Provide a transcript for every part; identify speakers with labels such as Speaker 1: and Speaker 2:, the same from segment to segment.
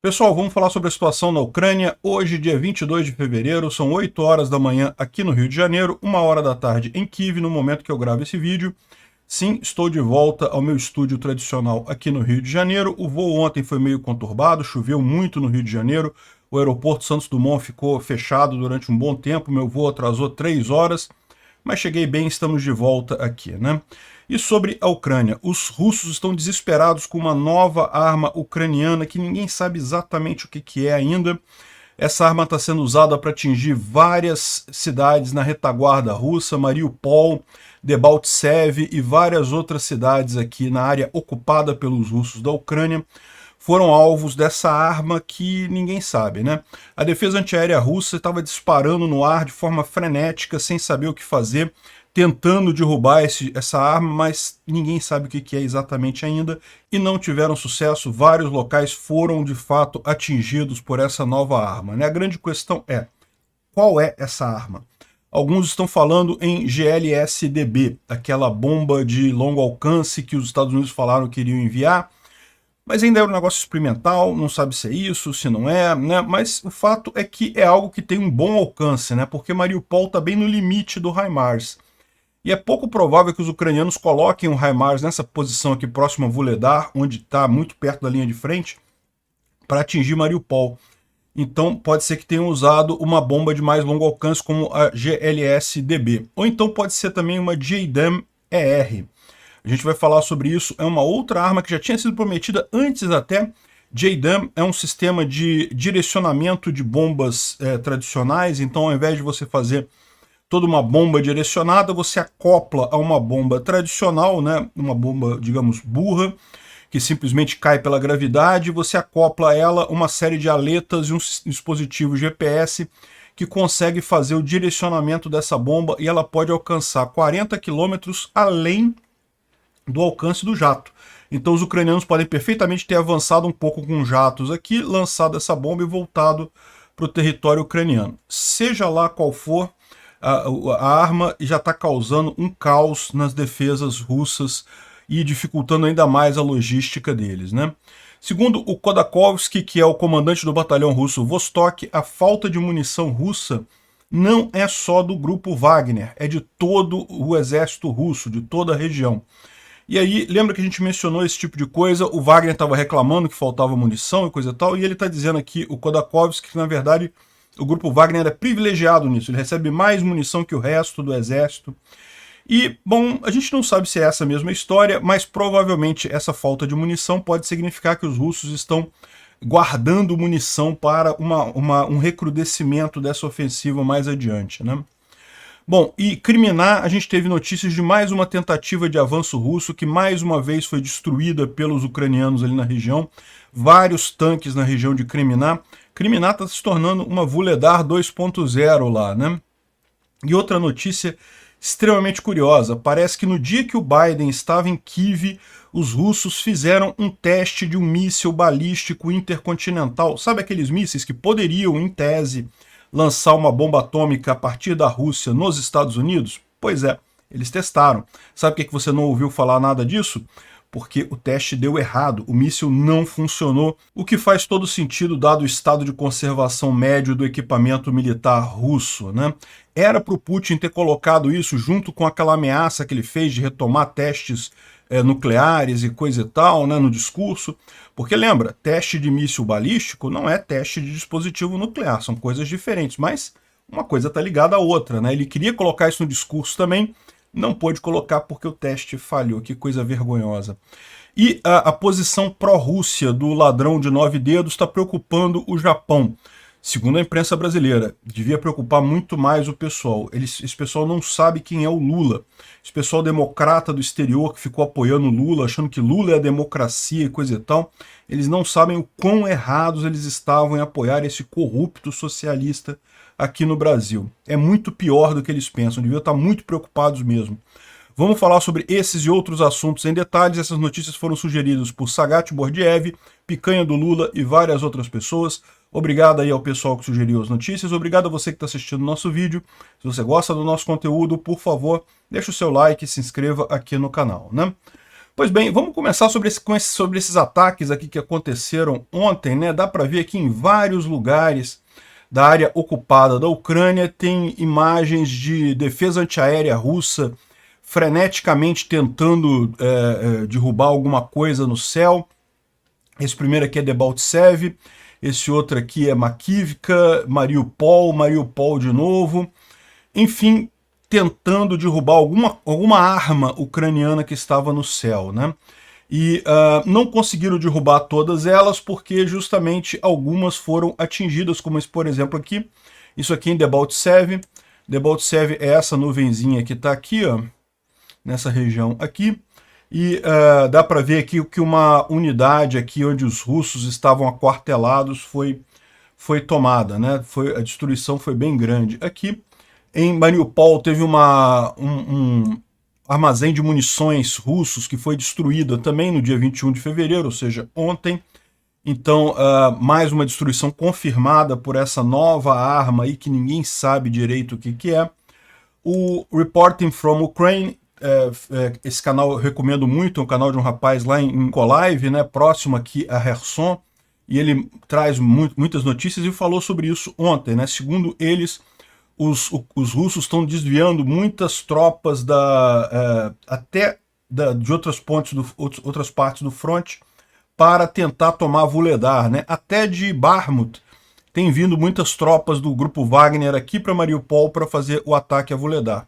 Speaker 1: Pessoal, vamos falar sobre a situação na Ucrânia. Hoje, dia 22 de fevereiro, são 8 horas da manhã aqui no Rio de Janeiro, 1 hora da tarde em Kiev, no momento que eu gravo esse vídeo. Sim, estou de volta ao meu estúdio tradicional aqui no Rio de Janeiro. O voo ontem foi meio conturbado, choveu muito no Rio de Janeiro. O aeroporto Santos Dumont ficou fechado durante um bom tempo, meu voo atrasou 3 horas, mas cheguei bem, estamos de volta aqui, né? E sobre a Ucrânia, os russos estão desesperados com uma nova arma ucraniana que ninguém sabe exatamente o que é ainda. Essa arma está sendo usada para atingir várias cidades na retaguarda russa, Mariupol, Debaltsev e várias outras cidades aqui na área ocupada pelos russos da Ucrânia foram alvos dessa arma que ninguém sabe, né? A defesa antiaérea russa estava disparando no ar de forma frenética, sem saber o que fazer, tentando derrubar essa arma, mas ninguém sabe o que é exatamente ainda, e não tiveram sucesso. Vários locais foram, de fato, atingidos por essa nova arma, né? A grande questão é, qual é essa arma? Alguns estão falando em GLSDB, aquela bomba de longo alcance que os Estados Unidos falaram que iriam enviar, mas ainda é um negócio experimental, não sabe se é isso, se não é, né? Mas o fato é que é algo que tem um bom alcance, né? Porque Mariupol está bem no limite do HIMARS. E é pouco provável que os ucranianos coloquem o HIMARS nessa posição aqui próximo a Vuhledar, onde está muito perto da linha de frente, para atingir Mariupol. Então pode ser que tenham usado uma bomba de mais longo alcance como a GLSDB. Ou então pode ser também uma JDAM-ER. A gente vai falar sobre isso, é uma outra arma que já tinha sido prometida antes até. JDAM é um sistema de direcionamento de bombas tradicionais, então ao invés de você fazer toda uma bomba direcionada, você acopla a uma bomba tradicional, né? Uma bomba, digamos, burra, que simplesmente cai pela gravidade, você acopla a ela uma série de aletas e um dispositivo GPS que consegue fazer o direcionamento dessa bomba e ela pode alcançar 40 quilômetros além do alcance do jato. Então os ucranianos podem perfeitamente ter avançado um pouco com jatos aqui, lançado essa bomba e voltado para o território ucraniano. Seja lá qual for, a arma já está causando um caos nas defesas russas e dificultando ainda mais a logística deles, né? Segundo o Khodakovsky, que é o comandante do batalhão russo Vostok, a falta de munição russa não é só do grupo Wagner, é de todo o exército russo, de toda a região. E aí, lembra que a gente mencionou esse tipo de coisa, o Wagner estava reclamando que faltava munição e coisa e tal, e ele está dizendo aqui, o Khodakovsky, que na verdade o grupo Wagner é privilegiado nisso, ele recebe mais munição que o resto do exército. E, bom, a gente não sabe se é essa mesma história, mas provavelmente essa falta de munição pode significar que os russos estão guardando munição para um recrudescimento dessa ofensiva mais adiante, né? Bom, e Kriminá, a gente teve notícias de mais uma tentativa de avanço russo que mais uma vez foi destruída pelos ucranianos ali na região. Vários tanques na região de Kriminá. Kriminá está se tornando uma Vuhledar 2.0 lá, né? E outra notícia extremamente curiosa. Parece que no dia que o Biden estava em Kiev, os russos fizeram um teste de um míssil balístico intercontinental. Sabe aqueles mísseis que poderiam, em tese, lançar uma bomba atômica a partir da Rússia nos Estados Unidos? Pois é, eles testaram. Sabe por que você não ouviu falar nada disso? Porque o teste deu errado, o míssil não funcionou, o que faz todo sentido dado o estado de conservação médio do equipamento militar russo, né? Era para o Putin ter colocado isso junto com aquela ameaça que ele fez de retomar testes nucleares e coisa e tal, né, no discurso, porque lembra, teste de míssil balístico não é teste de dispositivo nuclear, são coisas diferentes, mas uma coisa está ligada à outra, né? Ele queria colocar isso no discurso também, não pôde colocar porque o teste falhou, que coisa vergonhosa. E a posição pró-Rússia do ladrão de 9 dedos está preocupando o Japão. Segundo a imprensa brasileira, devia preocupar muito mais o pessoal. Esse pessoal não sabe quem é o Lula. Esse pessoal democrata do exterior que ficou apoiando o Lula, achando que Lula é a democracia e coisa e tal, eles não sabem o quão errados eles estavam em apoiar esse corrupto socialista aqui no Brasil. É muito pior do que eles pensam, deviam estar muito preocupados mesmo. Vamos falar sobre esses e outros assuntos em detalhes. Essas notícias foram sugeridas por Sagat Bordiev, Picanha do Lula e várias outras pessoas. Obrigado aí ao pessoal que sugeriu as notícias, obrigado a você que está assistindo o nosso vídeo. Se você gosta do nosso conteúdo, por favor, deixa o seu like e se inscreva aqui no canal, né? Pois bem, vamos começar sobre esses ataques aqui que aconteceram ontem, né? Dá para ver aqui em vários lugares da área ocupada da Ucrânia, tem imagens de defesa antiaérea russa freneticamente tentando derrubar alguma coisa no céu. Esse primeiro aqui é Debaltseve, esse outro aqui é Makivka, Mariupol de novo. Enfim, tentando derrubar alguma arma ucraniana que estava no céu, né? E não conseguiram derrubar todas elas porque justamente algumas foram atingidas, como esse, por exemplo, aqui. Isso aqui em Debaltseve. Debaltseve é essa nuvenzinha que está aqui, ó, nessa região aqui. E dá para ver aqui que uma unidade aqui onde os russos estavam aquartelados foi tomada, né? A destruição foi bem grande. Aqui em Mariupol teve um armazém de munições russos que foi destruída também no dia 21 de fevereiro, ou seja, ontem. Então, mais uma destruição confirmada por essa nova arma aí que ninguém sabe direito o que é. O Reporting from Ukraine, esse canal eu recomendo muito, é um canal de um rapaz lá em Mykolaiv, né, próximo aqui a Kherson, e ele traz muitas notícias e falou sobre isso ontem, né? Segundo eles, os russos estão desviando muitas tropas de outras partes do fronte para tentar tomar Vuhledar, né? Até de Bakhmut tem vindo muitas tropas do grupo Wagner aqui para Mariupol para fazer o ataque a Vuhledar.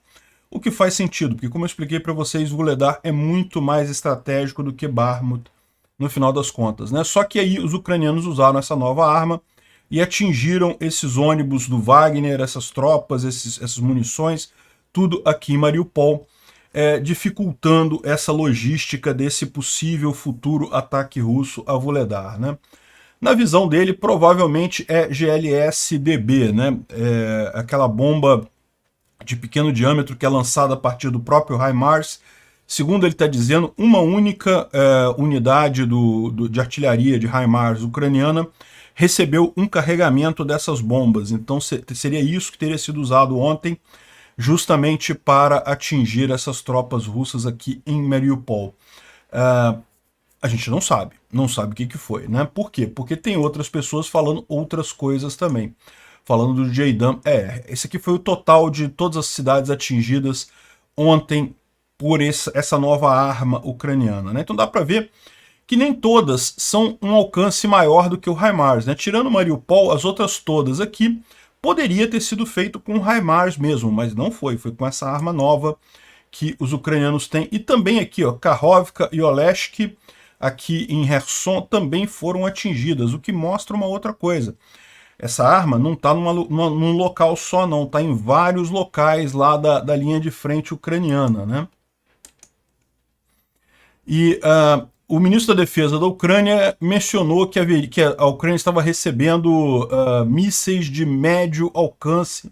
Speaker 1: O que faz sentido, porque como eu expliquei para vocês, Vuhledar é muito mais estratégico do que Bakhmut no final das contas, né? Só que aí os ucranianos usaram essa nova arma e atingiram esses ônibus do Wagner, essas tropas, essas munições, tudo aqui em Mariupol, dificultando essa logística desse possível futuro ataque russo a Vuhledar, né? Na visão dele, provavelmente é GLS-DB, né? Aquela bomba de pequeno diâmetro que é lançada a partir do próprio HIMARS. Segundo ele está dizendo, uma única unidade de artilharia de HIMARS ucraniana recebeu um carregamento dessas bombas. Então seria isso que teria sido usado ontem, justamente para atingir essas tropas russas aqui em Mariupol. A gente não sabe o que foi, né? Por quê? Porque tem outras pessoas falando outras coisas também. Falando do JDAM, esse aqui foi o total de todas as cidades atingidas ontem por essa nova arma ucraniana, né? Então dá para ver que nem todas são um alcance maior do que o HIMARS, né? Tirando Mariupol, as outras todas aqui poderia ter sido feito com o HIMARS mesmo, mas não foi com essa arma nova que os ucranianos têm. E também aqui, ó, Kakhovka e Oleshk, aqui em Kherson, também foram atingidas, o que mostra uma outra coisa. Essa arma não está num local só não, está em vários locais lá da linha de frente ucraniana, né? E o ministro da Defesa da Ucrânia mencionou que a Ucrânia estava recebendo mísseis de médio alcance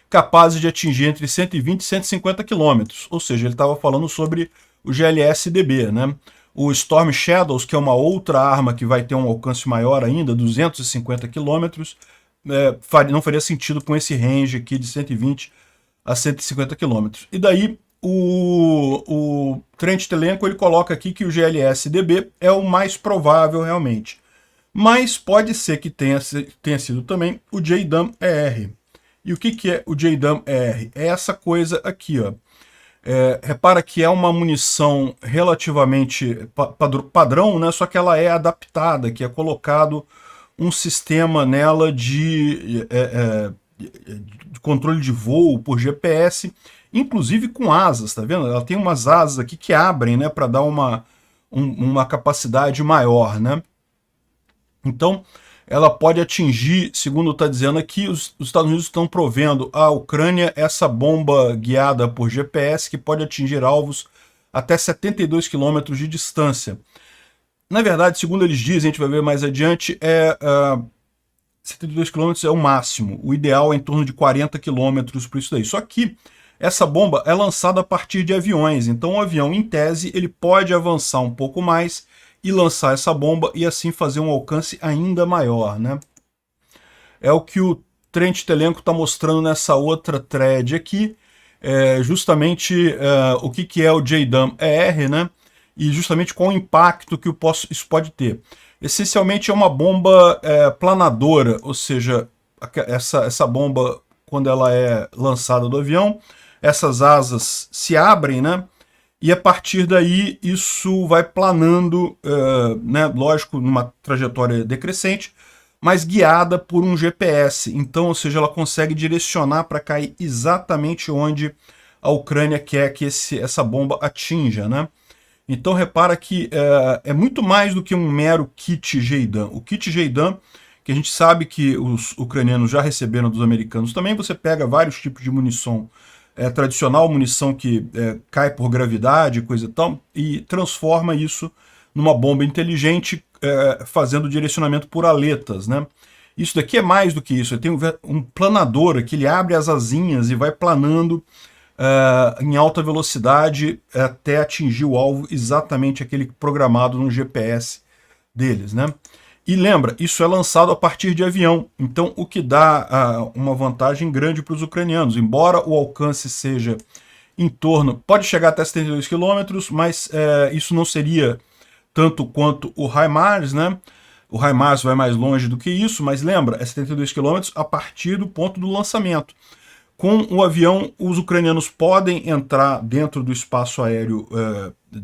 Speaker 1: capazes de atingir entre 120 e 150 quilômetros, ou seja, ele estava falando sobre o GLS-DB, né? O Storm Shadows, que é uma outra arma que vai ter um alcance maior ainda, 250 quilômetros, não faria sentido com esse range aqui de 120 a 150 quilômetros. E daí o Trent Telenko ele coloca aqui que o GLS-DB é o mais provável realmente. Mas pode ser que tenha sido também o JDAM-ER. E o que é o JDAM-ER? É essa coisa aqui, ó. Repara que é uma munição relativamente padrão, né? Só que ela é adaptada, que é colocado um sistema nela de controle de voo por GPS, inclusive com asas, tá vendo? Ela tem umas asas aqui que abrem, né, para dar uma capacidade maior, né? Então, ela pode atingir, segundo está dizendo aqui, os Estados Unidos estão provendo à Ucrânia essa bomba guiada por GPS que pode atingir alvos até 72 quilômetros de distância. Na verdade, segundo eles dizem, a gente vai ver mais adiante, 72 km é o máximo. O ideal é em torno de 40 km por isso daí. Só que essa bomba é lançada a partir de aviões. Então o avião, em tese, ele pode avançar um pouco mais e lançar essa bomba e assim fazer um alcance ainda maior, né? É o que o Trent Telenko está mostrando nessa outra thread aqui. Justamente o que é o JDAM-ER, né? e justamente qual o impacto que isso pode ter. Essencialmente é uma bomba planadora, ou seja, essa bomba, quando ela é lançada do avião, essas asas se abrem, né? E a partir daí isso vai planando, né, lógico, numa trajetória decrescente, mas guiada por um GPS. Então, ou seja, ela consegue direcionar para cair exatamente onde a Ucrânia quer que essa bomba atinja, né? Então repara que é muito mais do que um mero kit JDAM. O kit JDAM, que a gente sabe que os ucranianos já receberam dos americanos também, você pega vários tipos de munição tradicional, munição que cai por gravidade, coisa e tal, e transforma isso numa bomba inteligente, fazendo direcionamento por aletas, né? Isso daqui é mais do que isso. Tem um planador que ele abre as asinhas e vai planando em alta velocidade até atingir o alvo, exatamente aquele programado no GPS deles, né? E lembra, isso é lançado a partir de avião, então o que dá uma vantagem grande para os ucranianos, embora o alcance seja em torno, pode chegar até 72 km, mas isso não seria tanto quanto o HIMARS, né? O HIMARS vai mais longe do que isso, mas lembra, é 72 km a partir do ponto do lançamento. Com o avião, os ucranianos podem entrar dentro do espaço aéreo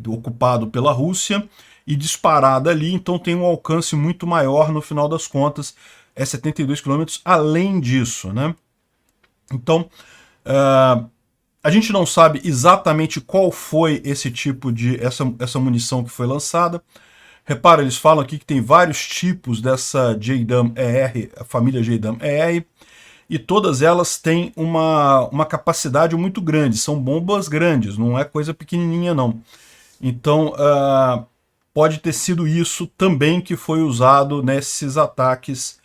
Speaker 1: ocupado pela Rússia e disparar dali, então tem um alcance muito maior no final das contas, é 72 km além disso, né? Então, a gente não sabe exatamente qual foi esse tipo de, essa munição que foi lançada. Repara, eles falam aqui que tem vários tipos dessa JDAM-ER, a família JDAM-ER, e todas elas têm uma capacidade muito grande, são bombas grandes, não é coisa pequenininha não. Então, pode ter sido isso também que foi usado nesses ataques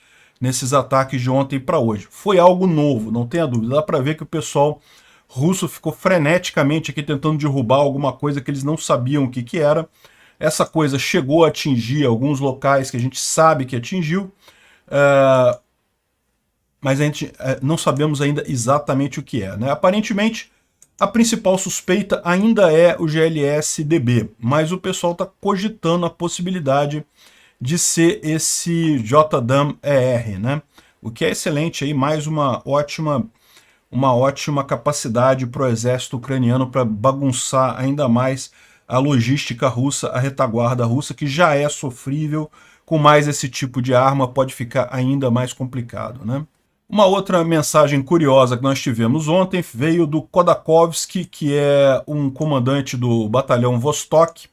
Speaker 1: de ontem para hoje. Foi algo novo, não tenha dúvida. Dá para ver que o pessoal russo ficou freneticamente aqui tentando derrubar alguma coisa que eles não sabiam o que era. Essa coisa chegou a atingir alguns locais que a gente sabe que atingiu, mas a gente não sabemos ainda exatamente o que é, né? Aparentemente, a principal suspeita ainda é o GLS-DB, mas o pessoal está cogitando a possibilidade de ser esse JDAM-ER, né? O que é excelente aí, mais uma ótima capacidade para o exército ucraniano para bagunçar ainda mais a logística russa, a retaguarda russa, que já é sofrível, com mais esse tipo de arma pode ficar ainda mais complicado, né? Uma outra mensagem curiosa que nós tivemos ontem veio do Khodakovsky, que é um comandante do batalhão Vostok.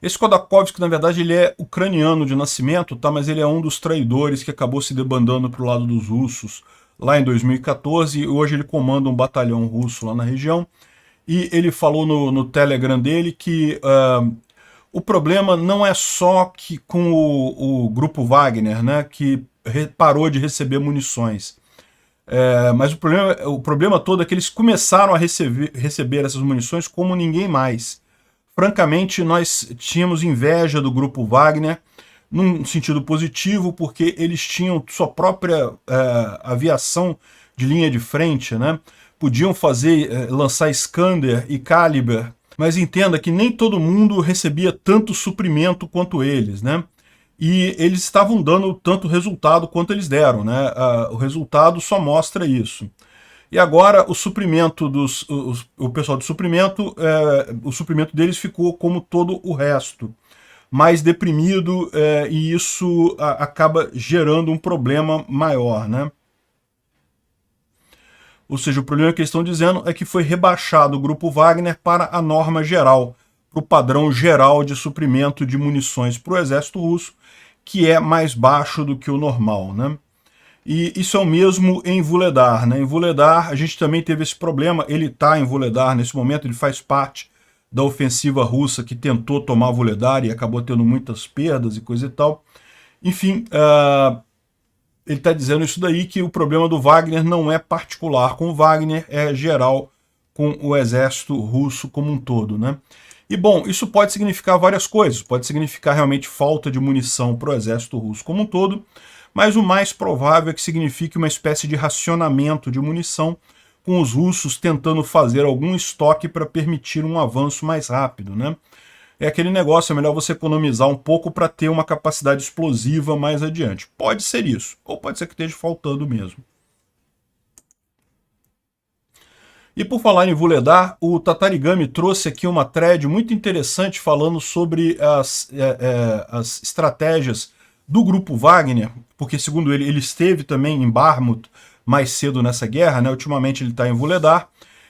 Speaker 1: Esse Khodakovsky, na verdade, ele é ucraniano de nascimento, tá? Mas ele é um dos traidores que acabou se debandando para o lado dos russos lá em 2014, e hoje ele comanda um batalhão russo lá na região. E ele falou no Telegram dele que o problema não é só que com o grupo Wagner, né, que parou de receber munições. Mas o problema todo é que eles começaram a receber essas munições como ninguém mais. Francamente, nós tínhamos inveja do grupo Wagner, num sentido positivo, porque eles tinham sua própria aviação de linha de frente, né? Podiam lançar Iskander e Caliber, mas entenda que nem todo mundo recebia tanto suprimento quanto eles, né? E eles estavam dando tanto resultado quanto eles deram, né? O resultado só mostra isso. E agora o suprimento o pessoal de suprimento, o suprimento deles ficou como todo o resto, mais deprimido, e isso acaba gerando um problema maior, né? Ou seja, o problema que eles estão dizendo é que foi rebaixado o grupo Wagner para a norma geral, para o padrão geral de suprimento de munições para o exército russo, que é mais baixo do que o normal, né? E isso é o mesmo em Vuhledar, né? Em Vuhledar a gente também teve esse problema, ele está em Vuhledar nesse momento, ele faz parte da ofensiva russa que tentou tomar Vuhledar e acabou tendo muitas perdas e coisa e tal. Enfim, ele está dizendo isso daí, que o problema do Wagner não é particular com o Wagner, é geral com o exército russo como um todo, né? E bom, isso pode significar várias coisas, pode significar realmente falta de munição para o exército russo como um todo, mas o mais provável é que signifique uma espécie de racionamento de munição, com os russos tentando fazer algum estoque para permitir um avanço mais rápido, né? é aquele negócio, é melhor você economizar um pouco para ter uma capacidade explosiva mais adiante. Pode ser isso, ou pode ser que esteja faltando mesmo. E por falar em Vuledar, o Tatarigami trouxe aqui uma thread muito interessante falando sobre as estratégias do Grupo Wagner, porque segundo ele esteve também em Bakhmut mais cedo nessa guerra, né? Ultimamente ele está em Vuledar,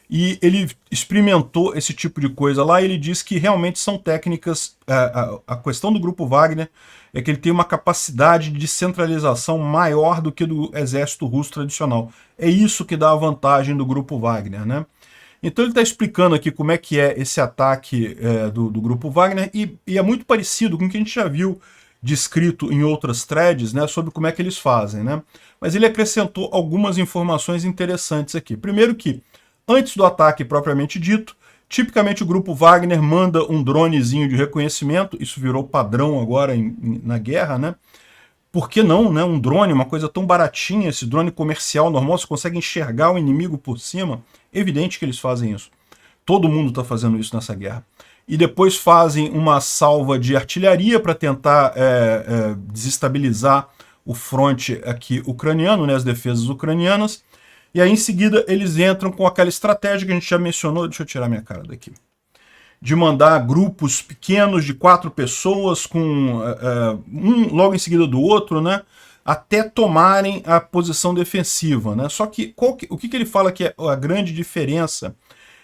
Speaker 1: e ele experimentou esse tipo de coisa lá, e ele diz que realmente são técnicas, a questão do Grupo Wagner é que ele tem uma capacidade de centralização maior do que do exército russo tradicional. É isso que dá a vantagem do Grupo Wagner, né? Então ele está explicando aqui como é que é esse ataque do Grupo Wagner, e é muito parecido com o que a gente já viu descrito em outras threads, né, sobre como é que eles fazem, né? Mas ele acrescentou algumas informações interessantes aqui. Primeiro que, antes do ataque propriamente dito, tipicamente o Grupo Wagner manda um dronezinho de reconhecimento, isso virou padrão agora na guerra, né? Por que não, né? Um drone, uma coisa tão baratinha, esse drone comercial normal, você consegue enxergar o inimigo por cima. Evidente que eles fazem isso. Todo mundo está fazendo isso nessa guerra. E depois fazem uma salva de artilharia para tentar desestabilizar o fronte aqui ucraniano, né? As defesas ucranianas. E aí, em seguida, eles entram com aquela estratégia que a gente já mencionou. Deixa eu tirar minha cara daqui. De mandar grupos pequenos de 4 pessoas, com um logo em seguida do outro, né? Até tomarem a posição defensiva, né? Só que o que ele fala que é a grande diferença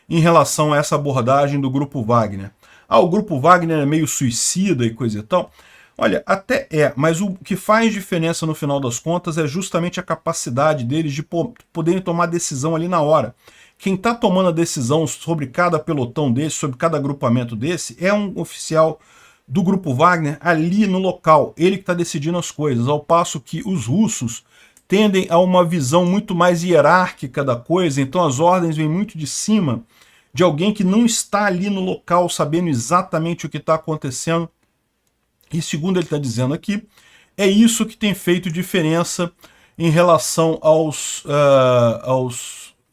Speaker 1: em relação a essa abordagem do Grupo Wagner? O Grupo Wagner é meio suicida e coisa e tal. Olha, até mas o que faz diferença no final das contas é justamente a capacidade deles de poderem tomar decisão ali na hora. Quem está tomando a decisão sobre cada pelotão desse, sobre cada agrupamento desse, é um oficial do Grupo Wagner ali no local. Ele que está decidindo as coisas, ao passo que os russos tendem a uma visão muito mais hierárquica da coisa, então as ordens vêm muito de cima, de alguém que não está ali no local sabendo exatamente o que está acontecendo. E segundo ele está dizendo aqui, é isso que tem feito diferença em relação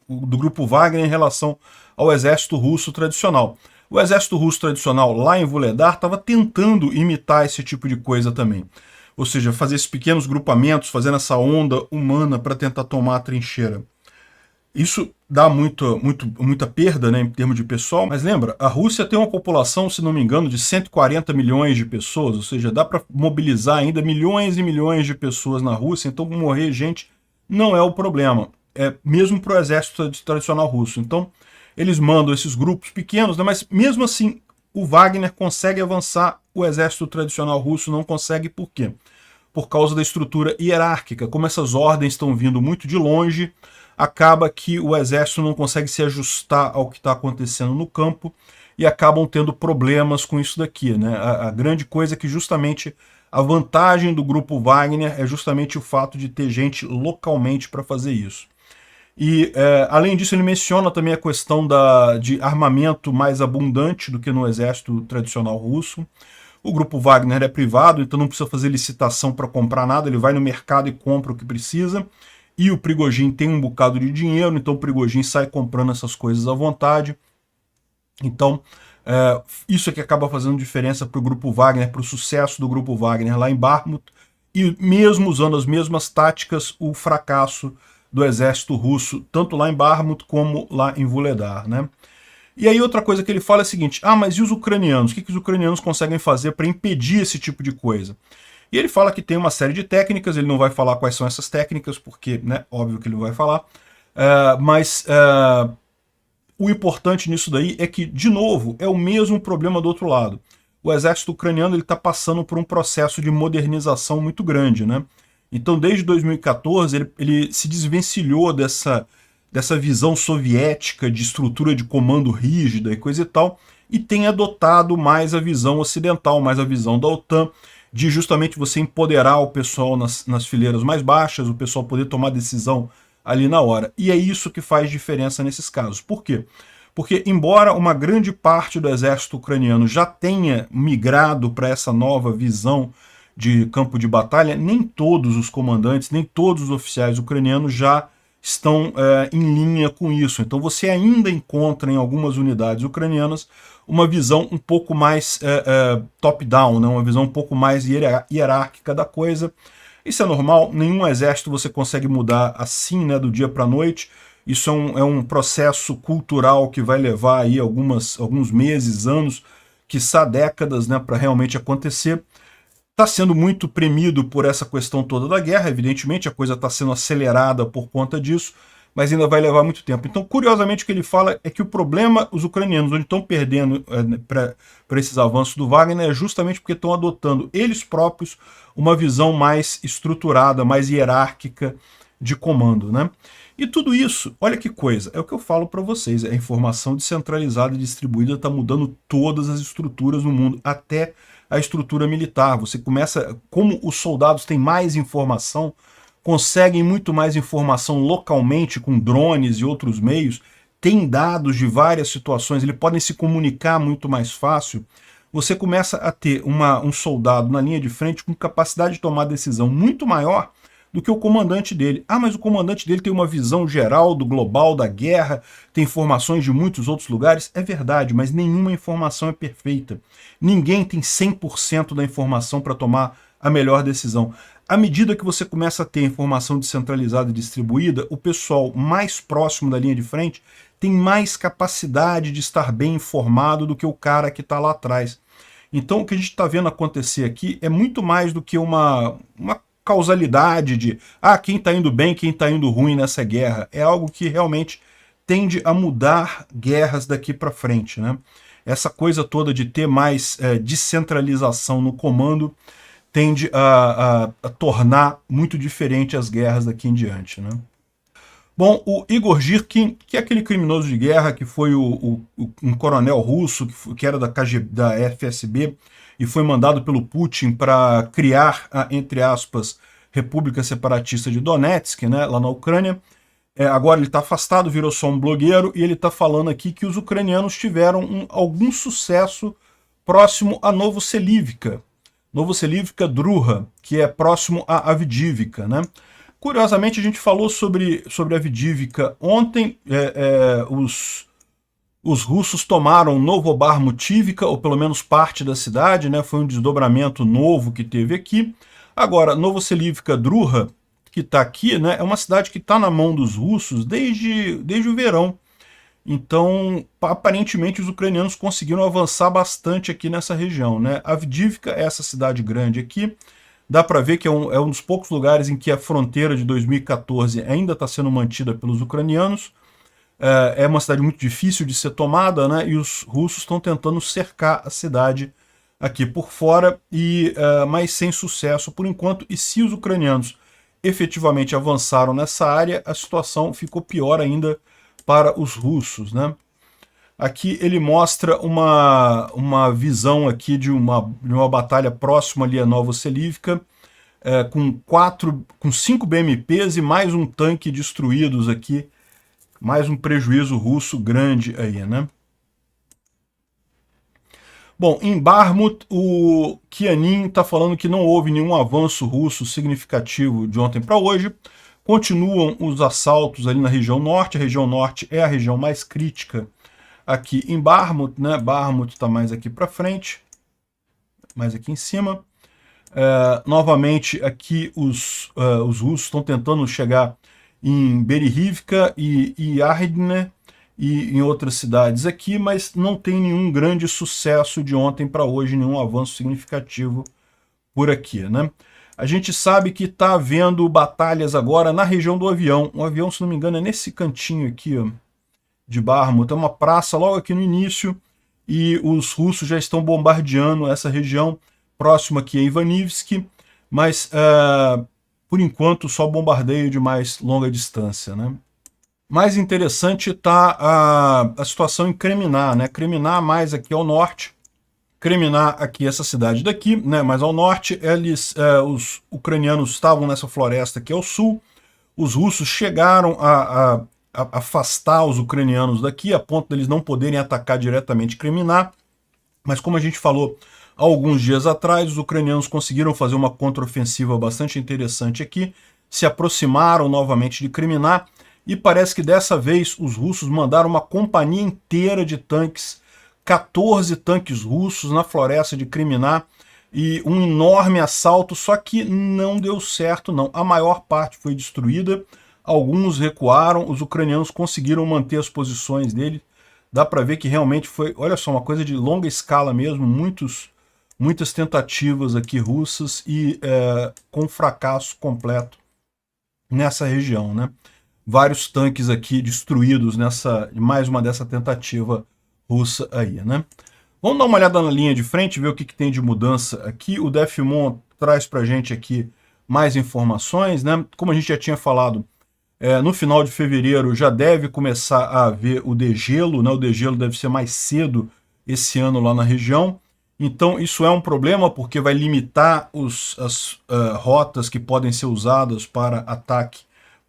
Speaker 1: do Grupo Wagner em relação ao exército russo tradicional. O exército russo tradicional lá em Vuledar estava tentando imitar esse tipo de coisa também. Ou seja, fazer esses pequenos grupamentos, fazendo essa onda humana para tentar tomar a trincheira. Isso dá muita perda, né, em termos de pessoal, mas lembra, a Rússia tem uma população, se não me engano, de 140 milhões de pessoas, ou seja, dá para mobilizar ainda milhões e milhões de pessoas na Rússia, então morrer gente não é o problema, mesmo para o exército tradicional russo. Então, eles mandam esses grupos pequenos, né, mas mesmo assim, o Wagner consegue avançar, o exército tradicional russo não consegue, por quê? Por causa da estrutura hierárquica, como essas ordens estão vindo muito de longe, acaba que o exército não consegue se ajustar ao que está acontecendo no campo e acabam tendo problemas com isso daqui, né? A grande coisa é que justamente a vantagem do Grupo Wagner é justamente o fato de ter gente localmente para fazer isso. E, além disso, ele menciona também a questão de armamento mais abundante do que no exército tradicional russo. O Grupo Wagner é privado, então não precisa fazer licitação para comprar nada, ele vai no mercado e compra o que precisa. E o Prigozhin tem um bocado de dinheiro, então o Prigozhin sai comprando essas coisas à vontade. Então, isso é que acaba fazendo diferença para o Grupo Wagner, para o sucesso do Grupo Wagner lá em Bakhmut, e mesmo usando as mesmas táticas, o fracasso do exército russo, tanto lá em Bakhmut como lá em Vuledar, né? E aí outra coisa que ele fala é a seguinte, mas e os ucranianos? O que os ucranianos conseguem fazer para impedir esse tipo de coisa? E ele fala que tem uma série de técnicas, ele não vai falar quais são essas técnicas, porque, né, óbvio que ele vai falar, mas o importante nisso daí é que, de novo, é o mesmo problema do outro lado. O exército ucraniano está passando por um processo de modernização muito grande, né? Então, desde 2014, ele se desvencilhou dessa visão soviética de estrutura de comando rígida e coisa e tal, e tem adotado mais a visão ocidental, mais a visão da OTAN, de justamente você empoderar o pessoal nas fileiras mais baixas, o pessoal poder tomar decisão ali na hora. E é isso que faz diferença nesses casos. Por quê? Porque, embora uma grande parte do exército ucraniano já tenha migrado para essa nova visão de campo de batalha, nem todos os comandantes, nem todos os oficiais ucranianos já estão em linha com isso. Então você ainda encontra em algumas unidades ucranianas uma visão um pouco mais top-down, né? Uma visão um pouco mais hierárquica da coisa. Isso é normal, nenhum exército você consegue mudar assim, né, do dia para a noite. Isso é um processo cultural que vai levar aí alguns meses, anos, quiçá décadas, né, para realmente acontecer. Está sendo muito premido por essa questão toda da guerra, evidentemente, a coisa está sendo acelerada por conta disso, mas ainda vai levar muito tempo. Então, curiosamente, o que ele fala é que o problema, os ucranianos, onde estão perdendo para esses avanços do Wagner, é justamente porque estão adotando eles próprios uma visão mais estruturada, mais hierárquica de comando, né? E tudo isso, olha que coisa, é o que eu falo para vocês, a informação descentralizada e distribuída está mudando todas as estruturas no mundo, até a estrutura militar. Você começa, como os soldados têm mais informação, conseguem muito mais informação localmente com drones e outros meios, têm dados de várias situações, eles podem se comunicar muito mais fácil. Você começa a ter um soldado na linha de frente com capacidade de tomar decisão muito maior do que o comandante dele. Ah, mas o comandante dele tem uma visão geral do global da guerra, tem informações de muitos outros lugares. É verdade, mas nenhuma informação é perfeita. Ninguém tem 100% da informação para tomar a melhor decisão. À medida que você começa a ter informação descentralizada e distribuída, o pessoal mais próximo da linha de frente tem mais capacidade de estar bem informado do que o cara que está lá atrás. Então, o que a gente está vendo acontecer aqui é muito mais do que uma causalidade de quem está indo bem, quem está indo ruim nessa guerra. É algo que realmente tende a mudar guerras daqui para frente, né? Essa coisa toda de ter mais descentralização no comando tende a tornar muito diferente as guerras daqui em diante, né? Bom, o Igor Girkin, que é aquele criminoso de guerra que foi um coronel russo, que era da FSB, e foi mandado pelo Putin para criar a, entre aspas, República Separatista de Donetsk, né, lá na Ucrânia. Agora ele está afastado, virou só um blogueiro, e ele está falando aqui que os ucranianos tiveram algum sucesso próximo a Novoselivka, Druha, que é próximo a Avdiivka, né? Curiosamente, a gente falou sobre Avdiivka ontem. Os russos tomaram Novobarmutivka, ou pelo menos parte da cidade, né? Foi um desdobramento novo que teve aqui. Agora, Novoselivka Druha, que está aqui, né? É uma cidade que está na mão dos russos desde o verão. Então, aparentemente, os ucranianos conseguiram avançar bastante aqui nessa região, né? Avdiivka é essa cidade grande aqui. Dá para ver que é um dos poucos lugares em que a fronteira de 2014 ainda está sendo mantida pelos ucranianos. É uma cidade muito difícil de ser tomada, né? E os russos estão tentando cercar a cidade aqui por fora, mas sem sucesso por enquanto. E se os ucranianos efetivamente avançaram nessa área, a situação ficou pior ainda para os russos, né? Aqui ele mostra uma visão aqui de uma batalha próxima ali a Novoselivka, com 5 BMPs e mais um tanque destruídos aqui, mais um prejuízo russo grande aí, né? Bom, em Bakhmut, o Kianin está falando que não houve nenhum avanço russo significativo de ontem para hoje. Continuam os assaltos ali na região norte. A região norte é a região mais crítica aqui em Bakhmut, né? Bakhmut está mais aqui para frente, mais aqui em cima. Novamente, aqui os russos estão tentando chegar em Berihivka e Yardne e em outras cidades aqui, mas não tem nenhum grande sucesso de ontem para hoje, nenhum avanço significativo por aqui, né? A gente sabe que está havendo batalhas agora na região do avião. O avião, se não me engano, é nesse cantinho aqui, ó, de Bakhmut. É uma praça logo aqui no início, e os russos já estão bombardeando essa região próxima aqui a Ivanivsk, mas por enquanto só bombardeio de mais longa distância, né? Mais interessante está a situação em Kreminá, né? Kreminá mais aqui ao norte, Kreminá aqui essa cidade daqui, né? Mais ao norte, os ucranianos estavam nessa floresta aqui ao sul, os russos chegaram a afastar os ucranianos daqui, a ponto deles não poderem atacar diretamente Kreminá, mas como a gente falou há alguns dias atrás, os ucranianos conseguiram fazer uma contraofensiva bastante interessante aqui, se aproximaram novamente de Kreminá, e parece que dessa vez os russos mandaram uma companhia inteira de tanques, 14 tanques russos na floresta de Kriminá, e um enorme assalto, só que não deu certo não. A maior parte foi destruída, alguns recuaram, os ucranianos conseguiram manter as posições dele. Dá para ver que realmente foi, olha só, uma coisa de longa escala mesmo, muitas tentativas aqui russas e com fracasso completo nessa região, né? Vários tanques aqui destruídos nessa, mais uma dessa tentativa russa aí, né? Vamos dar uma olhada na linha de frente, ver o que tem de mudança aqui. O DefMon traz para a gente aqui mais informações, né? Como a gente já tinha falado, no final de fevereiro já deve começar a haver o degelo, né? O degelo deve ser mais cedo esse ano lá na região. Então isso é um problema porque vai limitar as rotas que podem ser usadas para ataque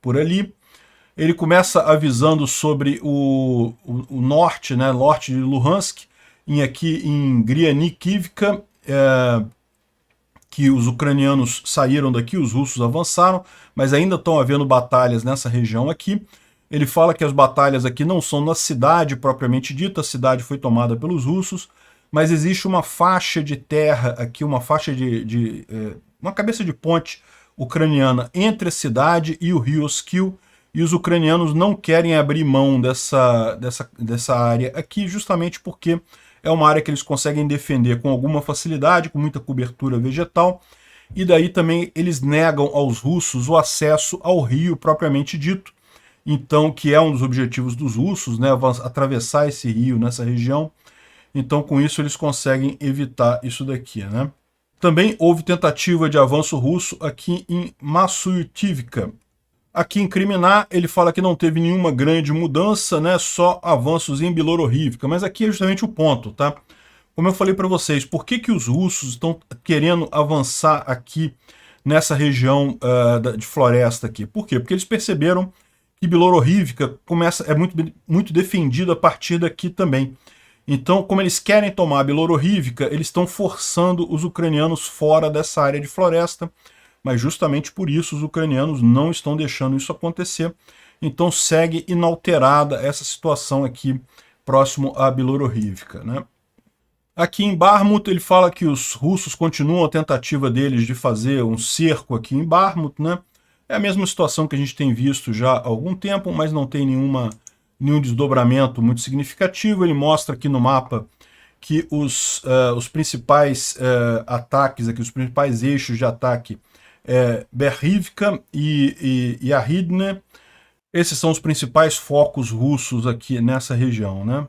Speaker 1: por ali. Ele começa avisando sobre o norte, né? Norte de Luhansk, aqui em Grianikivka, que os ucranianos saíram daqui, os russos avançaram, mas ainda estão havendo batalhas nessa região aqui. Ele fala que as batalhas aqui não são na cidade propriamente dita, a cidade foi tomada pelos russos, mas existe uma faixa de terra aqui, uma faixa uma cabeça de ponte ucraniana entre a cidade e o rio Oskil, e os ucranianos não querem abrir mão dessa área aqui, justamente porque é uma área que eles conseguem defender com alguma facilidade, com muita cobertura vegetal, e daí também eles negam aos russos o acesso ao rio propriamente dito, então que é um dos objetivos dos russos, né, atravessar esse rio nessa região. Então com isso eles conseguem evitar isso daqui, né? Também houve tentativa de avanço russo aqui em Massuivka. Aqui em Kriminá, ele fala que não teve nenhuma grande mudança, né? Só avanços em Bilorovivka. Mas aqui é justamente o ponto, tá? Como eu falei para vocês, por que os russos estão querendo avançar aqui nessa região de floresta aqui? Por quê? Porque eles perceberam que Bilorovivka é muito defendida a partir daqui também. Então, como eles querem tomar Bilorovivka, eles estão forçando os ucranianos fora dessa área de floresta, mas justamente por isso os ucranianos não estão deixando isso acontecer. Então segue inalterada essa situação aqui próximo a Bilorovivka, né? Aqui em Bakhmut ele fala que os russos continuam a tentativa deles de fazer um cerco aqui em Bakhmut, né? É a mesma situação que a gente tem visto já há algum tempo, mas não tem nenhum desdobramento muito significativo. Ele mostra aqui no mapa que os principais ataques aqui, os principais eixos de ataque Berhivka e Yahidne. Esses são os principais focos russos aqui nessa região, né?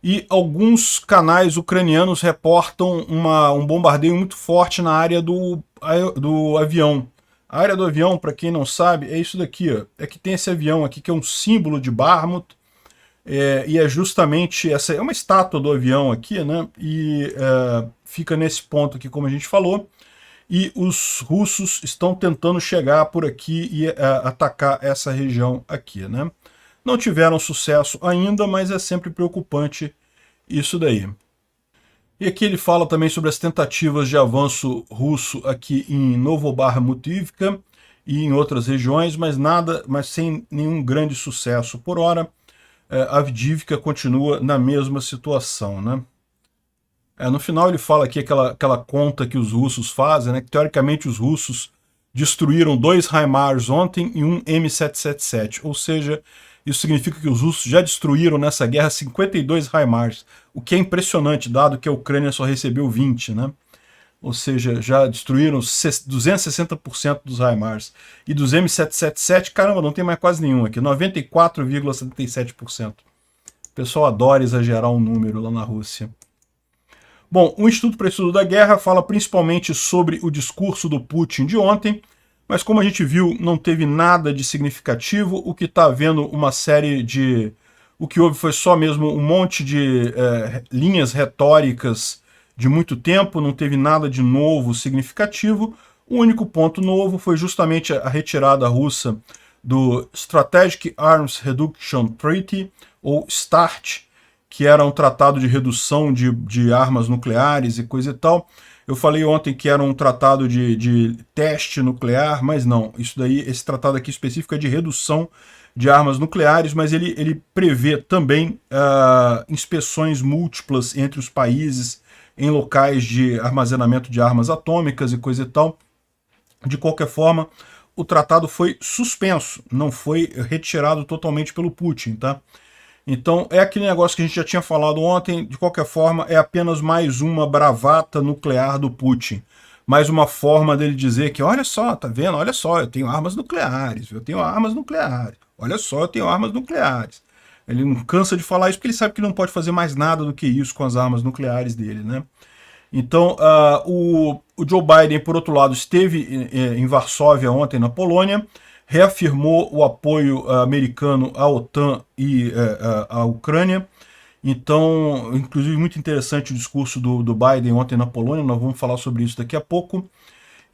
Speaker 1: E alguns canais ucranianos reportam um bombardeio muito forte na área do avião. A área do avião, para quem não sabe, é isso daqui, ó. É que tem esse avião aqui que é um símbolo de Bakhmut, e é justamente essa, é uma estátua do avião aqui, né? E fica nesse ponto aqui, como a gente falou. E os russos estão tentando chegar por aqui e atacar essa região aqui, né? Não tiveram sucesso ainda, mas é sempre preocupante isso daí. E aqui ele fala também sobre as tentativas de avanço russo aqui em Novobakhmutivka e em outras regiões, mas sem nenhum grande sucesso por hora. Avdiivka continua na mesma situação, né? No final ele fala aqui aquela conta que os russos fazem, né, que teoricamente os russos destruíram 2 HIMARS ontem e um M777, ou seja, isso significa que os russos já destruíram nessa guerra 52 HIMARS, o que é impressionante, dado que a Ucrânia só recebeu 20, né? Ou seja, já destruíram 260% dos HIMARS. E dos M777, caramba, não tem mais quase nenhum aqui, 94,77%. O pessoal adora exagerar um número lá na Rússia. Bom, o Instituto para Estudo da Guerra fala principalmente sobre o discurso do Putin de ontem, mas como a gente viu, não teve nada de significativo. O que está havendo uma série de... O que houve foi só mesmo um monte de linhas retóricas de muito tempo, não teve nada de novo significativo. O único ponto novo foi justamente a retirada russa do Strategic Arms Reduction Treaty, ou START, que era um tratado de redução de armas nucleares e coisa e tal. Eu falei ontem que era um tratado de teste nuclear, mas não. Isso daí, esse tratado aqui específico é de redução de armas nucleares, mas ele prevê também inspeções múltiplas entre os países em locais de armazenamento de armas atômicas e coisa e tal. De qualquer forma, o tratado foi suspenso, não foi retirado totalmente pelo Putin, tá? Então é aquele negócio que a gente já tinha falado ontem, de qualquer forma é apenas mais uma bravata nuclear do Putin. Mais uma forma dele dizer que, olha só, tá vendo? Olha só, eu tenho armas nucleares, eu tenho armas nucleares. Olha só, eu tenho armas nucleares. Ele não cansa de falar isso porque ele sabe que não pode fazer mais nada do que isso com as armas nucleares dele, né? Então, o Joe Biden, por outro lado, esteve em Varsóvia ontem, na Polônia, reafirmou o apoio americano à OTAN e à Ucrânia. Então, inclusive, muito interessante o discurso do Biden ontem na Polônia, nós vamos falar sobre isso daqui a pouco.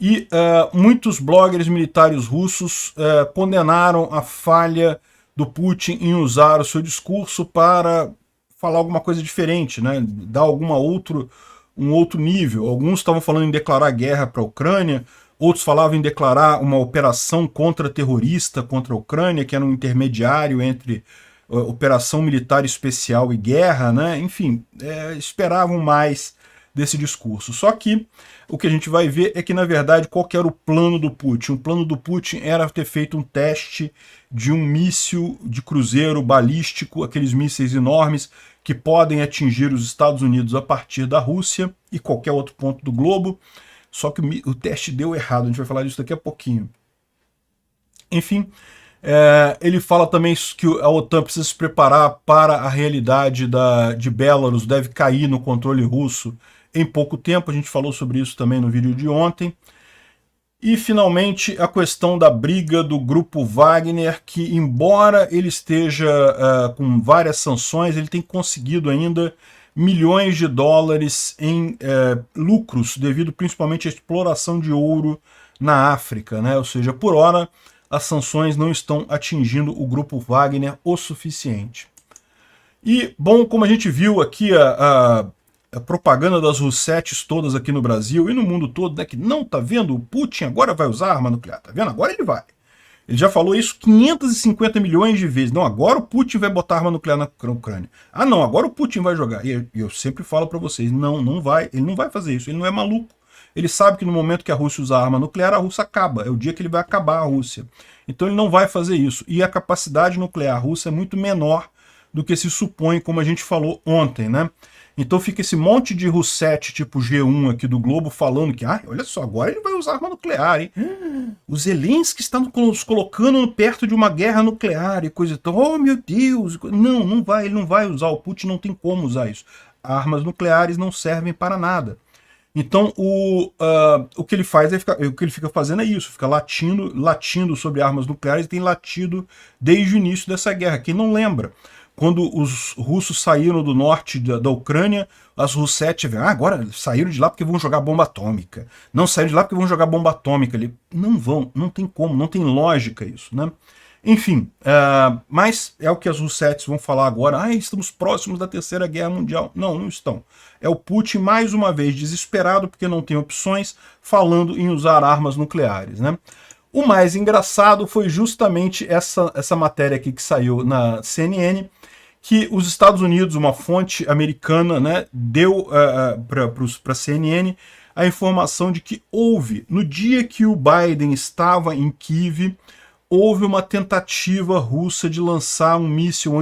Speaker 1: E muitos bloggers militares russos condenaram a falha do Putin em usar o seu discurso para falar alguma coisa diferente, né? Dar um outro nível. Alguns estavam falando em declarar guerra para a Ucrânia, outros falavam em declarar uma operação contra-terrorista contra a Ucrânia, que era um intermediário entre operação militar especial e guerra, né? Enfim, esperavam mais desse discurso. Só que o que a gente vai ver é que, na verdade, qual que era o plano do Putin? O plano do Putin era ter feito um teste de um míssil de cruzeiro balístico, aqueles mísseis enormes que podem atingir os Estados Unidos a partir da Rússia e qualquer outro ponto do globo. Só que o teste deu errado, a gente vai falar disso daqui a pouquinho. Enfim, ele fala também que a OTAN precisa se preparar para a realidade de Belarus, deve cair no controle russo em pouco tempo, a gente falou sobre isso também no vídeo de ontem. E, finalmente, a questão da briga do grupo Wagner, que, embora ele esteja com várias sanções, ele tem conseguido ainda milhões de dólares em lucros, devido principalmente à exploração de ouro na África, né? Ou seja, por hora, as sanções não estão atingindo o grupo Wagner o suficiente. E, bom, como a gente viu aqui, a propaganda das Russettes todas aqui no Brasil e no mundo todo, né, que não, tá vendo, o Putin agora vai usar arma nuclear, tá vendo? Agora ele vai. Ele já falou isso 550 milhões de vezes. Não, agora o Putin vai botar arma nuclear na Ucrânia. Ah, não, agora o Putin vai jogar. E eu sempre falo para vocês, não vai, ele não vai fazer isso, ele não é maluco. Ele sabe que no momento que a Rússia usar arma nuclear, a Rússia acaba. É o dia que ele vai acabar a Rússia. Então ele não vai fazer isso. E a capacidade nuclear russa é muito menor do que se supõe, como a gente falou ontem, né? Então fica esse monte de Roussetti tipo G1 aqui do Globo falando que, olha só, agora ele vai usar arma nuclear, hein? O Zelensky está nos colocando perto de uma guerra nuclear e coisa e tal. Oh, meu Deus! Não vai, ele não vai usar, o Putin não tem como usar isso. Armas nucleares não servem para nada. Então o que ele faz o que ele fica fazendo é isso, fica latindo sobre armas nucleares, e tem latido desde o início dessa guerra. Quem não lembra? Quando os russos saíram do norte da Ucrânia, as Roussettes, agora saíram de lá porque vão jogar bomba atômica. Não saíram de lá porque vão jogar bomba atômica ali. Não vão, não tem como, não tem lógica isso, né? Enfim, mas é o que as Roussettes vão falar agora. Estamos próximos da Terceira Guerra Mundial. Não, não estão. É o Putin, mais uma vez, desesperado porque não tem opções, falando em usar armas nucleares, né? O mais engraçado foi justamente essa matéria aqui que saiu na CNN, que os Estados Unidos, uma fonte americana, né, deu para a CNN a informação de que houve, no dia que o Biden estava em Kiev, houve uma tentativa russa de lançar um míssil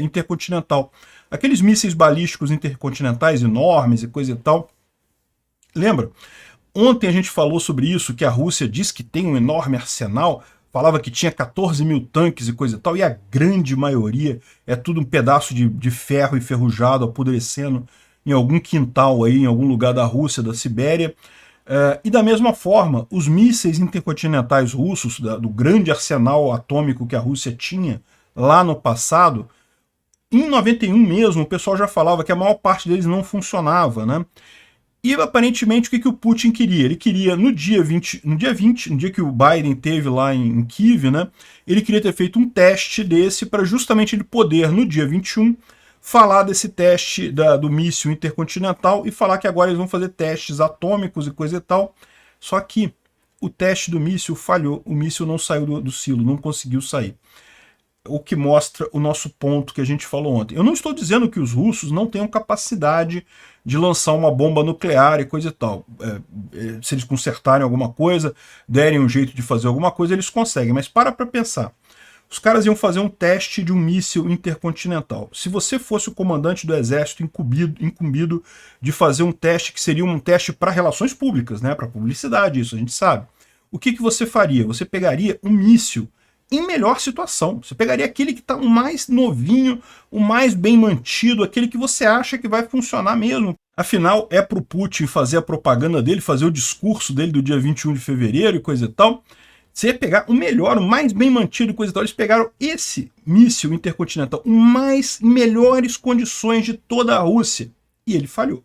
Speaker 1: intercontinental. Aqueles mísseis balísticos intercontinentais enormes e coisa e tal. Lembra? Ontem a gente falou sobre isso, que a Rússia diz que tem um enorme arsenal, falava que tinha 14 mil tanques e coisa e tal, e a grande maioria é tudo um pedaço de ferro enferrujado, apodrecendo em algum quintal aí, em algum lugar da Rússia, da Sibéria. E da mesma forma, os mísseis intercontinentais russos, do grande arsenal atômico que a Rússia tinha lá no passado, em 91 mesmo, o pessoal já falava que a maior parte deles não funcionava, né? E aparentemente o que o Putin queria? Ele queria, no dia que o Biden esteve lá em Kiev, né, ele queria ter feito um teste desse para justamente ele poder, no dia 21, falar desse teste do míssil intercontinental e falar que agora eles vão fazer testes atômicos e coisa e tal. Só que o teste do míssil falhou, o míssil não saiu do silo, não conseguiu sair. O que mostra o nosso ponto que a gente falou ontem. Eu não estou dizendo que os russos não tenham capacidade de lançar uma bomba nuclear e coisa e tal. Se eles consertarem alguma coisa, derem um jeito de fazer alguma coisa, eles conseguem. Mas para pensar. Os caras iam fazer um teste de um míssil intercontinental. Se você fosse o comandante do exército incumbido de fazer um teste que seria um teste para relações públicas, né, para publicidade, isso a gente sabe. O que você faria? Você pegaria um míssil em melhor situação. Você pegaria aquele que está o mais novinho, o mais bem mantido, aquele que você acha que vai funcionar mesmo. Afinal, é para o Putin fazer a propaganda dele, fazer o discurso dele do dia 21 de fevereiro e coisa e tal. Você ia pegar o melhor, o mais bem mantido e coisa e tal. Eles pegaram esse míssil intercontinental, o mais melhores condições de toda a Rússia. E ele falhou.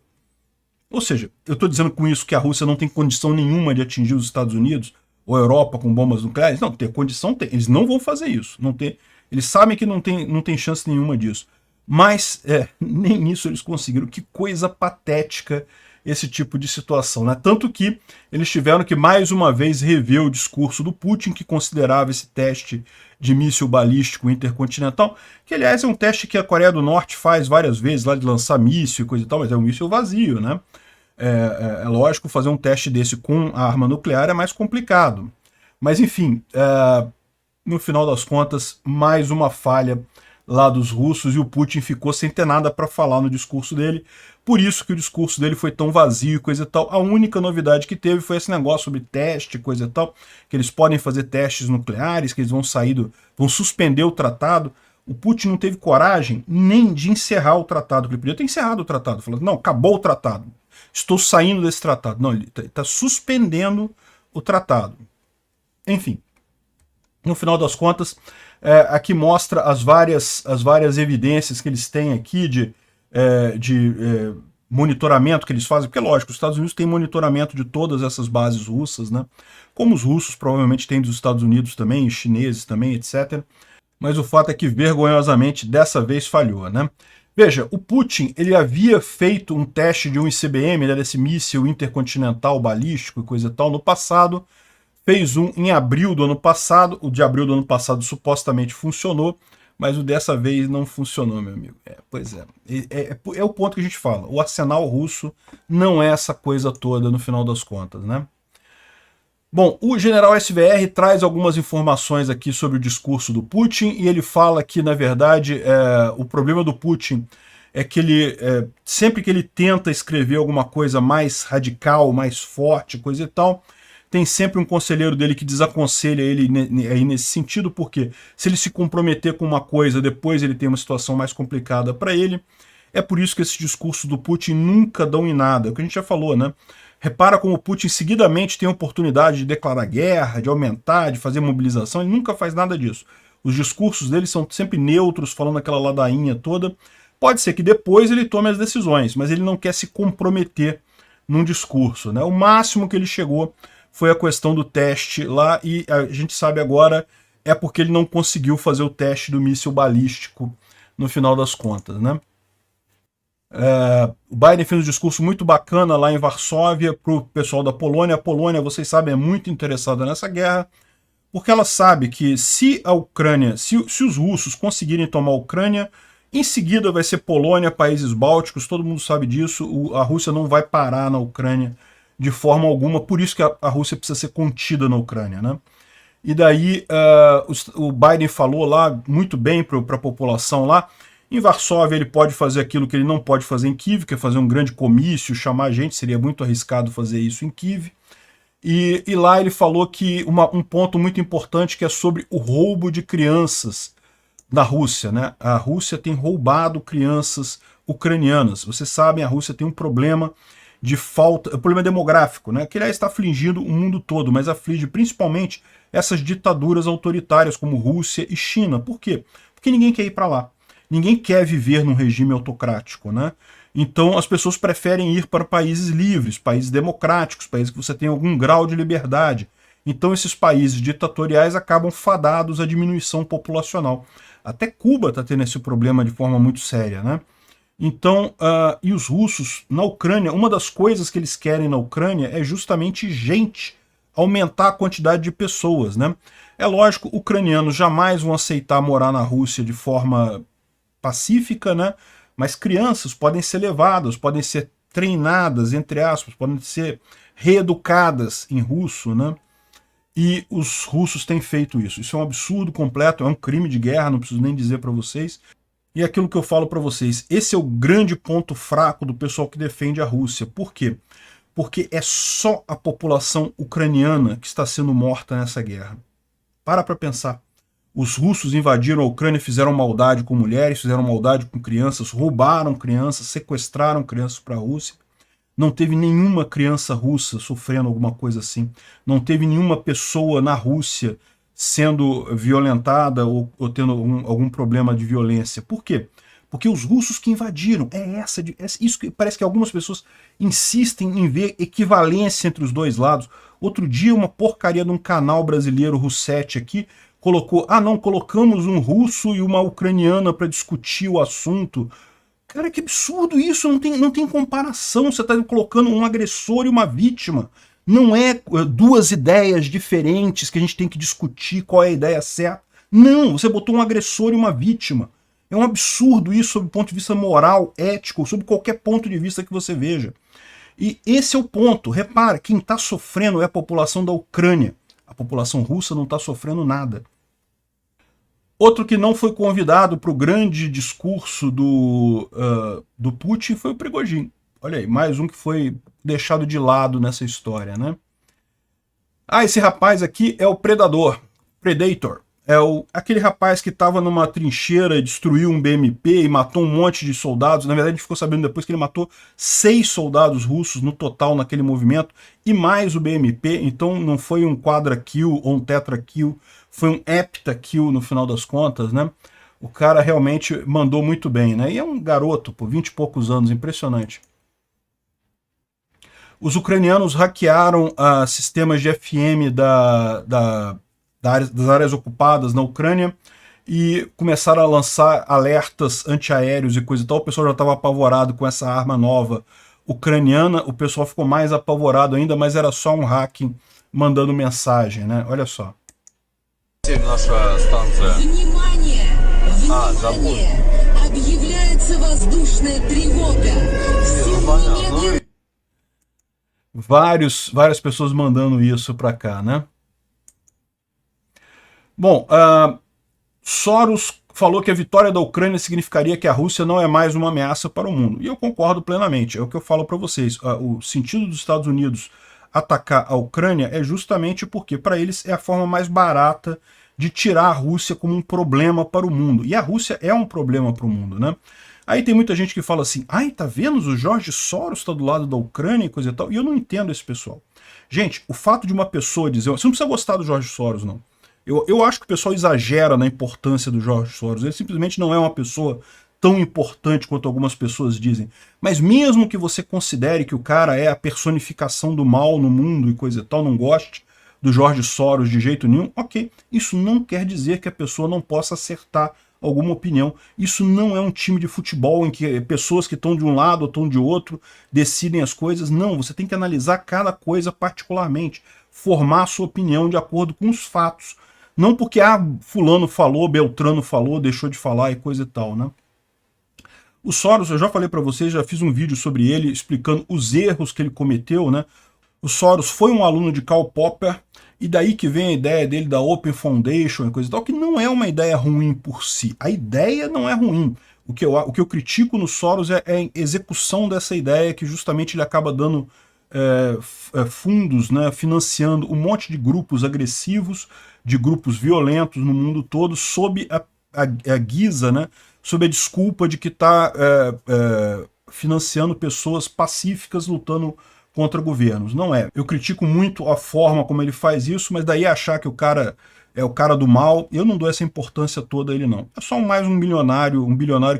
Speaker 1: Ou seja, eu estou dizendo com isso que a Rússia não tem condição nenhuma de atingir os Estados Unidos ou a Europa com bombas nucleares? Não, ter condição tem. Eles não vão fazer isso. Não tem, eles sabem que não tem chance nenhuma disso. Mas nem isso eles conseguiram. Que coisa patética esse tipo de situação, né? Tanto que eles tiveram que mais uma vez rever o discurso do Putin, que considerava esse teste de míssil balístico intercontinental, que aliás é um teste que a Coreia do Norte faz várias vezes, lá de lançar míssil e coisa e tal, mas é um míssil vazio, né? É lógico, fazer um teste desse com a arma nuclear é mais complicado. Mas enfim, no final das contas, mais uma falha lá dos russos, e o Putin ficou sem ter nada para falar no discurso dele. Por isso que o discurso dele foi tão vazio e coisa e tal. A única novidade que teve foi esse negócio sobre teste e coisa e tal, que eles podem fazer testes nucleares, que eles vão suspender o tratado. O Putin não teve coragem nem de encerrar o tratado, que ele podia ter encerrado o tratado, falando, não, acabou o tratado, estou saindo desse tratado. Não, ele está suspendendo o tratado. Enfim, no final das contas, aqui mostra as várias evidências que eles têm aqui de monitoramento que eles fazem, porque lógico, os Estados Unidos têm monitoramento de todas essas bases russas, né? Como os russos provavelmente têm dos Estados Unidos também, os chineses também, etc. Mas o fato é que vergonhosamente dessa vez falhou, né? Veja, o Putin ele havia feito um teste de um ICBM, né, desse míssil intercontinental balístico e coisa e tal, no passado. Fez um em abril do ano passado, o de abril do ano passado supostamente funcionou, mas o dessa vez não funcionou, meu amigo. Pois é. É o ponto que a gente fala. O arsenal russo não é essa coisa toda no final das contas, né? Bom, o general SVR traz algumas informações aqui sobre o discurso do Putin e ele fala que, na verdade, o problema do Putin é que ele, sempre que ele tenta escrever alguma coisa mais radical, mais forte, coisa e tal, tem sempre um conselheiro dele que desaconselha ele aí nesse sentido, porque se ele se comprometer com uma coisa, depois ele tem uma situação mais complicada para ele. É por isso que esses discursos do Putin nunca dão em nada. É o que a gente já falou, né? Repara como o Putin seguidamente tem a oportunidade de declarar guerra, de aumentar, de fazer mobilização, ele nunca faz nada disso. Os discursos dele são sempre neutros, falando aquela ladainha toda. Pode ser que depois ele tome as decisões, mas ele não quer se comprometer num discurso, né? O máximo que ele chegou foi a questão do teste lá, e a gente sabe agora é porque ele não conseguiu fazer o teste do míssil balístico no final das contas, né? O Biden fez um discurso muito bacana lá em Varsóvia para o pessoal da Polônia. A Polônia, vocês sabem, é muito interessada nessa guerra, porque ela sabe que se a Ucrânia, se os russos conseguirem tomar a Ucrânia, em seguida vai ser Polônia, países bálticos, todo mundo sabe disso, a Rússia não vai parar na Ucrânia de forma alguma, por isso que a Rússia precisa ser contida na Ucrânia, né? E daí o Biden falou lá muito bem para a população lá. Em Varsóvia ele pode fazer aquilo que ele não pode fazer em Kiev, que é fazer um grande comício, chamar gente, seria muito arriscado fazer isso em Kiev. E lá ele falou que um ponto muito importante que é sobre o roubo de crianças na Rússia, né? A Rússia tem roubado crianças ucranianas. Vocês sabem, a Rússia tem um problema de falta, problema demográfico, né? Que aliás está afligindo o mundo todo, mas aflige principalmente essas ditaduras autoritárias como Rússia e China. Por quê? Porque ninguém quer ir para lá. Ninguém quer viver num regime autocrático, né? Então as pessoas preferem ir para países livres, países democráticos, países que você tem algum grau de liberdade. Então esses países ditatoriais acabam fadados à diminuição populacional. Até Cuba está tendo esse problema de forma muito séria, né? Então, e os russos na Ucrânia, uma das coisas que eles querem na Ucrânia é justamente gente, aumentar a quantidade de pessoas, né? É lógico, ucranianos jamais vão aceitar morar na Rússia de forma pacífica, né? Mas crianças podem ser levadas, podem ser treinadas, entre aspas, podem ser reeducadas em russo, né? E os russos têm feito isso. Isso é um absurdo completo, é um crime de guerra, não preciso nem dizer para vocês. E aquilo que eu falo para vocês, esse é o grande ponto fraco do pessoal que defende a Rússia. Por quê? Porque é só a população ucraniana que está sendo morta nessa guerra. Para pensar. Os russos invadiram a Ucrânia, fizeram maldade com mulheres, fizeram maldade com crianças, roubaram crianças, sequestraram crianças para a Rússia. Não teve nenhuma criança russa sofrendo alguma coisa assim. Não teve nenhuma pessoa na Rússia sendo violentada ou tendo algum problema de violência. Por quê? Porque os russos que invadiram, isso que parece que algumas pessoas insistem em ver equivalência entre os dois lados. Outro dia uma porcaria de um canal brasileiro, Russet aqui, colocou, não, colocamos um russo e uma ucraniana para discutir o assunto. Cara, que absurdo isso, não tem comparação, você está colocando um agressor e uma vítima. Não é duas ideias diferentes que a gente tem que discutir qual é a ideia certa. Não, você botou um agressor e uma vítima. É um absurdo isso sob o ponto de vista moral, ético, sob qualquer ponto de vista que você veja. E esse é o ponto. Repara, quem está sofrendo é a população da Ucrânia. A população russa não está sofrendo nada. Outro que não foi convidado para o grande discurso do Putin foi o Prigozhin. Olha aí, mais um que foi deixado de lado nessa história, né? Esse rapaz aqui é o Predator. É aquele rapaz que estava numa trincheira e destruiu um BMP e matou um monte de soldados. Na verdade, a gente ficou sabendo depois que ele matou 6 soldados russos no total naquele movimento, e mais o BMP, então não foi um quadra-kill ou um tetra-kill, foi um hepta-kill no final das contas, né? O cara realmente mandou muito bem, né? E é um garoto, por 20 e poucos anos, impressionante. Os ucranianos hackearam sistemas de FM das áreas ocupadas na Ucrânia e começaram a lançar alertas antiaéreos e coisa e tal. O pessoal já estava apavorado com essa arma nova ucraniana, o pessoal ficou mais apavorado ainda, mas era só um hacking mandando mensagem, né? Olha só.
Speaker 2: Наша станция.
Speaker 3: Внимание! Внимание! Объявляется воздушная тревога. Все
Speaker 1: Várias pessoas mandando isso para cá, né? Bom, Soros falou que a vitória da Ucrânia significaria que a Rússia não é mais uma ameaça para o mundo. E eu concordo plenamente, é o que eu falo para vocês. O sentido dos Estados Unidos atacar a Ucrânia é justamente porque, para eles, é a forma mais barata de tirar a Rússia como um problema para o mundo. E a Rússia é um problema para o mundo, né? Aí tem muita gente que fala assim, tá vendo? O Jorge Soros está do lado da Ucrânia e coisa e tal. E eu não entendo esse pessoal. Gente, o fato de uma pessoa dizer... Você não precisa gostar do Jorge Soros, não. Eu acho que o pessoal exagera na importância do Jorge Soros. Ele simplesmente não é uma pessoa tão importante quanto algumas pessoas dizem. Mas mesmo que você considere que o cara é a personificação do mal no mundo e coisa e tal, não goste do Jorge Soros de jeito nenhum, ok. Isso não quer dizer que a pessoa não possa acertar alguma opinião. Isso não é um time de futebol em que pessoas que estão de um lado ou estão de outro decidem as coisas. Não, você tem que analisar cada coisa particularmente, formar a sua opinião de acordo com os fatos. Não porque, fulano falou, Beltrano falou, deixou de falar e coisa e tal, né? O Soros, eu já falei para vocês, já fiz um vídeo sobre ele explicando os erros que ele cometeu, né? O Soros foi um aluno de Karl Popper, e daí que vem a ideia dele da Open Foundation e coisa e tal, que não é uma ideia ruim por si. A ideia não é ruim. O que eu critico no Soros é a execução dessa ideia, que justamente ele acaba dando fundos, né, financiando um monte de grupos agressivos, de grupos violentos no mundo todo, sob a guisa, né, sob a desculpa de que está financiando pessoas pacíficas lutando contra governos. Não é. Eu critico muito a forma como ele faz isso, mas daí achar que o cara é o cara do mal, eu não dou essa importância toda a ele, não. É só mais um bilionário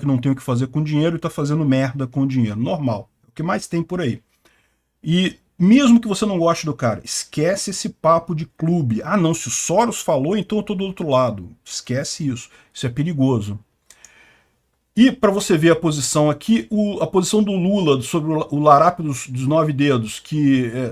Speaker 1: que não tem o que fazer com dinheiro e está fazendo merda com dinheiro. Normal. É o que mais tem por aí. E mesmo que você não goste do cara, esquece esse papo de clube. Ah não, se o Soros falou, então eu tô do outro lado. Esquece isso, isso é perigoso. E para você ver a posição aqui, a posição do Lula sobre o larápio dos 9 dedos,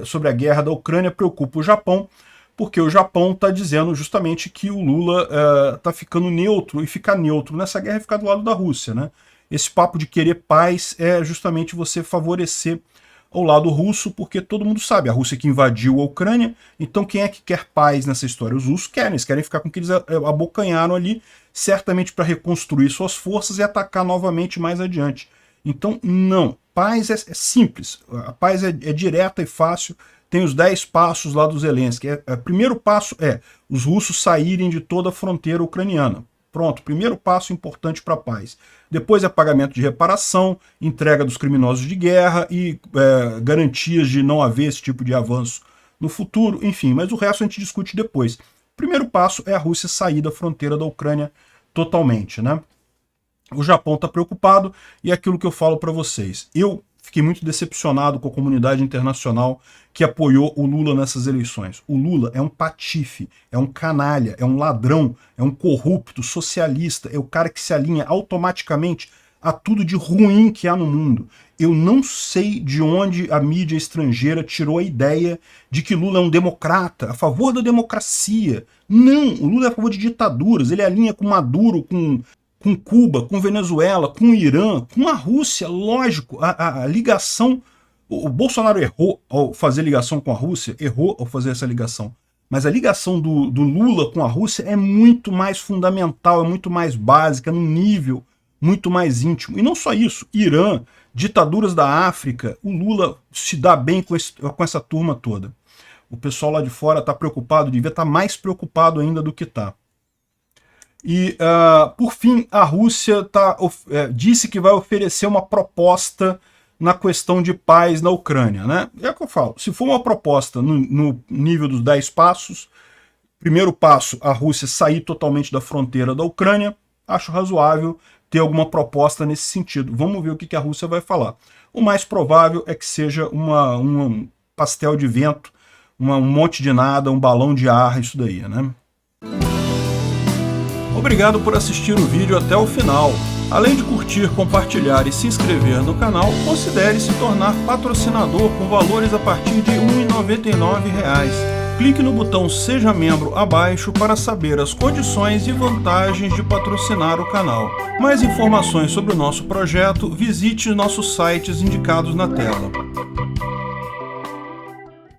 Speaker 1: sobre a guerra da Ucrânia, preocupa o Japão, porque o Japão está dizendo justamente que o Lula está ficando neutro, e ficar neutro nessa guerra é ficar do lado da Rússia, né? Esse papo de querer paz é justamente você favorecer ao lado russo, porque todo mundo sabe, a Rússia que invadiu a Ucrânia, então quem é que quer paz nessa história? Os russos querem, eles querem ficar com o que eles abocanharam ali, certamente para reconstruir suas forças e atacar novamente mais adiante. Então, não, paz é simples, a paz é direta e fácil, tem os 10 passos lá do Zelensky. Primeiro passo é os russos saírem de toda a fronteira ucraniana. Pronto, primeiro passo importante para a paz. Depois é pagamento de reparação, entrega dos criminosos de guerra e garantias de não haver esse tipo de avanço no futuro, enfim, mas o resto a gente discute depois. O primeiro passo é a Rússia sair da fronteira da Ucrânia totalmente, né? O Japão está preocupado e é aquilo que eu falo para vocês. Eu fiquei muito decepcionado com a comunidade internacional que apoiou o Lula nessas eleições. O Lula é um patife, é um canalha, é um ladrão, é um corrupto, socialista, é o cara que se alinha automaticamente a tudo de ruim que há no mundo. Eu não sei de onde a mídia estrangeira tirou a ideia de que Lula é um democrata, a favor da democracia. Não, o Lula é a favor de ditaduras, ele alinha com Maduro, com Cuba, com Venezuela, com o Irã, com a Rússia, lógico, a ligação... O Bolsonaro errou ao fazer ligação com a Rússia, errou ao fazer essa ligação, mas a ligação do Lula com a Rússia é muito mais fundamental, é muito mais básica, num nível muito mais íntimo. E não só isso, Irã, ditaduras da África, o Lula se dá bem com essa turma toda. O pessoal lá de fora está preocupado, devia estar mais preocupado ainda do que está. E, por fim, a Rússia disse que vai oferecer uma proposta na questão de paz na Ucrânia, né? É o que eu falo, se for uma proposta no nível dos 10 passos, primeiro passo, a Rússia sair totalmente da fronteira da Ucrânia, acho razoável ter alguma proposta nesse sentido. Vamos ver o que a Rússia vai falar. O mais provável é que seja um pastel de vento, um monte de nada, um balão de ar, isso daí, né? Obrigado por assistir o vídeo até o final. Além de curtir, compartilhar e se inscrever no canal, considere se tornar patrocinador com valores a partir de R$ 1,99. Clique no botão Seja Membro abaixo para saber as condições e vantagens de patrocinar o canal. Mais informações sobre o nosso projeto, visite nossos sites indicados na tela.